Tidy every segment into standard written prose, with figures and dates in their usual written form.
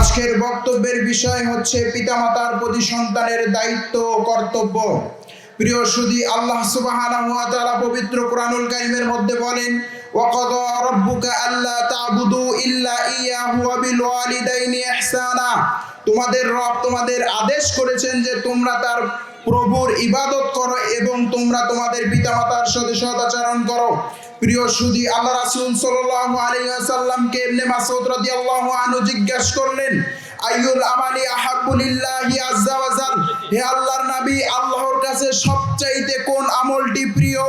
আজকের বক্তব্যের বিষয় হচ্ছে পিতামাতার প্রতি সন্তানের দায়িত্ব ও কর্তব্য। প্রিয় সুধী, আল্লাহ সুবহানাহু ওয়া তাআলা পবিত্র কোরআনুল কারীমের মধ্যে বলেন, ওয়াকাদা রাব্বুকা আল্লা তা'বুদু ইল্লা ইয়াহু ওয়া বিল ওয়ালিদাইনি ইহসানা। তোমাদের রব তোমাদের আদেশ করেছেন যে তোমরা তার প্রভুর ইবাদত করো এবং তোমরা তোমাদের পিতামাতার সাথে সদাচরণ করো। প্রিয় সুধী, আল্লাহ রাসূল সাল্লাল্লাহু আলাইহি ওয়াসাল্লামকে ইবনে মাসউদ রাদিয়াল্লাহু আনহু জিজ্ঞাসা করলেন, আইয়ুল আমালি আহাব্বু লিল্লাহি আযজা ওয়া জাল, হে আল্লাহর নবী, আল্লাহর কাছে সবচাইতে কোন আমলটি প্রিয়?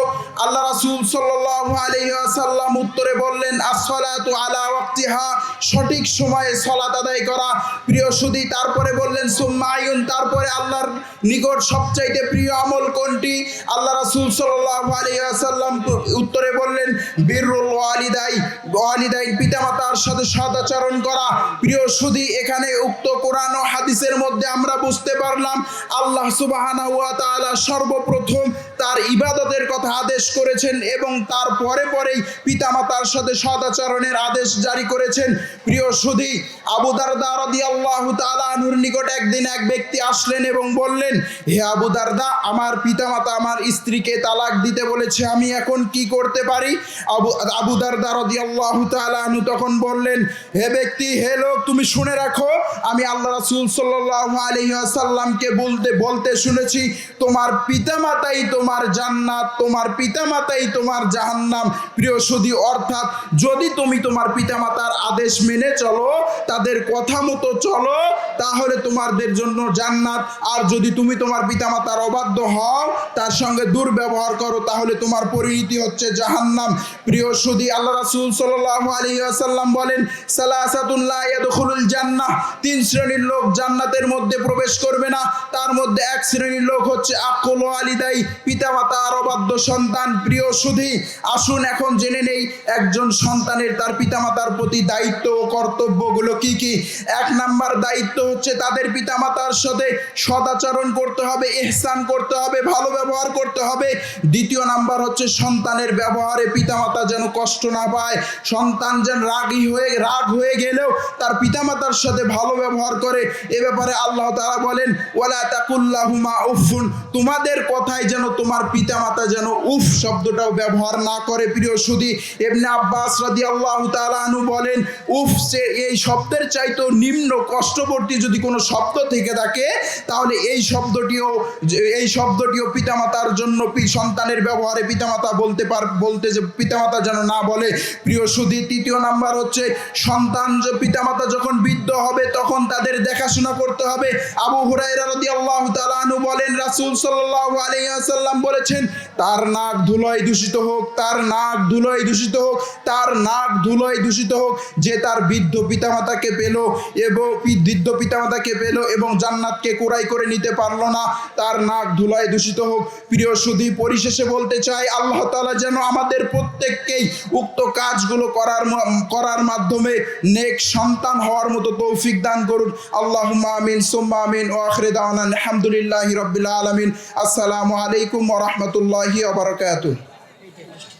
আল্লাহ রাসূল সাল্লাল্লাহু আলাইহি ওয়াসাল্লাম উত্তরে বললেন, as-সালাতু আলা ওয়াক্তিহা, সঠিক সময়ে সালাত আদায় করা। প্রিয় সুধী, তারপরে বললেন সুম্মা আইয়ুন, তারপরে আল্লাহর নিকট সবচাইতে প্রিয় আমল কোনটি? আল্লাহ রাসূল সাল্লাল্লাহু আলাইহি ওয়াসাল্লাম উত্তরে বললেন, বিররুল ওয়ালিদাইন, পিতামাতার সাথে সদাচরণ করা। প্রিয় সুধী, এখানে উক্ত কোরআন ও হাদিসের মধ্যে আমরা বুঝতে পারলাম আল্লাহ সুবহানাহু ওয়া তাআলা সর্বপ্রথম তার ইবাদতের কথা আদেশ করেছেন এবং তার পরেই পিতামাতার সাথে সদাচরণের আদেশ জারি করেছেন। প্রিয় সুধী, আবু দারদা রাদিয়াল্লাহু তাআলা আনহুর নিকট একদিন এক ব্যক্তি আসলেন এবং বললেন, হে আবু দারদা, আমার পিতামাতা আমার স্ত্রীকে তালাক দিতে বলেছে, আমি এখন কি করতে পারি? আবু দারদা রাদিয়াল্লাহু তাআলা আনহু তখন বললেন, হে ব্যক্তি, হে লোক, তুমি শুনে রাখো, আমি আল্লাহ রাসূল সাল্লাল্লাহু আলাইহি ওয়াসাল্লামকে বলতে শুনেছি, তোমার পিতামাতাই তোমার জান্নাত, তোমার পিতামাতাই তোমার জাহান্নাম। প্রিয় সুধী, অর্থাৎ যদি তুমি তোমার পিতামাতার আদেশ মেনে চলো, তাদের কথা মতো চলো, তাহলে তোমাদের জন্য জান্নাত। আর যদি তুমি তোমার পিতামাতার অবাধ্য হও, তার সঙ্গে দুর্ব্যবহার করো, তাহলে তোমার পরিণতি হচ্ছে জাহান্নাম। প্রিয় সুধী, আল্লাহ রাসূল সাল্লাল্লাহু আলাইহি ওয়াসাল্লাম বলেন, সালাসাতুন লা ইয়াদখুলুল জান্নাহ, তিন শ্রেণীর লোক জান্নাতের মধ্যে প্রবেশ করবে না। তার মধ্যে এক শ্রেণীর লোক হচ্ছে আকুল ওয়ালিদাই, পিতামাতার অবাধ্য সন্তান। প্রিয় সুধী, আসুন এখন জেনে নেই একজন সন্তানের তার পিতামাতার প্রতি দায়িত্ব ও কর্তব্যগুলো কি কি। এক নাম্বার দায়িত্ব হচ্ছে তাদের পিতামাতার সাথে সদাচরণ করতে হবে, ইহসান করতে হবে, ভালো ব্যবহার করতে হবে। দ্বিতীয় নাম্বার হচ্ছে সন্তানের ব্যবহারে পিতামাতা যেন কষ্ট না পায়, সন্তান যেন রাগ হয়ে গেলেও তার পিতামাতার সাথে ভালো ব্যবহার করে। এ ব্যাপারে আল্লাহ তাআলা বলেন, ওয়ালা তাকুল্লাহুমা উফুন, তোমাদের কথায় যেন তোমার পিতামাতা যেন উফ শব্দটাও ব্যবহার না করে। প্রিয় সুধী, ইবনে আব্বাস রাদিয়াল্লাহু তাআলা আনহু বলেন, উফ এই শব্দের চাইতেও নিম্ন কষ্টবর্তী যদি কোনো শব্দ থেকে থাকে, তাহলে এই শব্দটিও পিতামাতার জন্য, সন্তানের ব্যবহারে পিতামাতা বলতে যে পিতামাতা যেন না বলে। প্রিয় সুধী, তৃতীয় নাম্বার হচ্ছে পিতামাতা যখন বৃদ্ধ হবে তখন তাদের দেখাশোনা করতে হবে। আবু হুরায়রা রাদিয়াল্লাহু তাআলা আনহু বলেন, রাসূল সাল্লাল্লাহু আলাইহি ওয়াসাল্লাম বলেছেন, তার নাক ধুলোয় দূষিত হোক, তার নাক ধুলোয় দূষিত হোক, তার নাক ধুলোয় দূষিত হোক, যে তার বৃদ্ধ পিতামাতাকে পেল এবং জান্নাতকে কুড়াই করে নিতে পারলো না, তার নাক ধুলোয় দূষিত হোক। প্রিয় সুধী, পরিশেষে বলতে চাই, আল্লাহ তাআলা যেন আমাদের প্রত্যেককেই উক্ত কাজগুলো করার মাধ্যমে নেক সন্তান হওয়ার মতো তৌফিক দান করুন। আল্লাহুম্মা আমিন সুম্মা আমিন ওয়া আখিরু দাওয়ানা আলহামদুলিল্লাহি রাব্বিল আলামিন। আসসালামু আলাইকুম ওয়া রাহমাতুল্লাহি ওয়া বারাকাতুহু।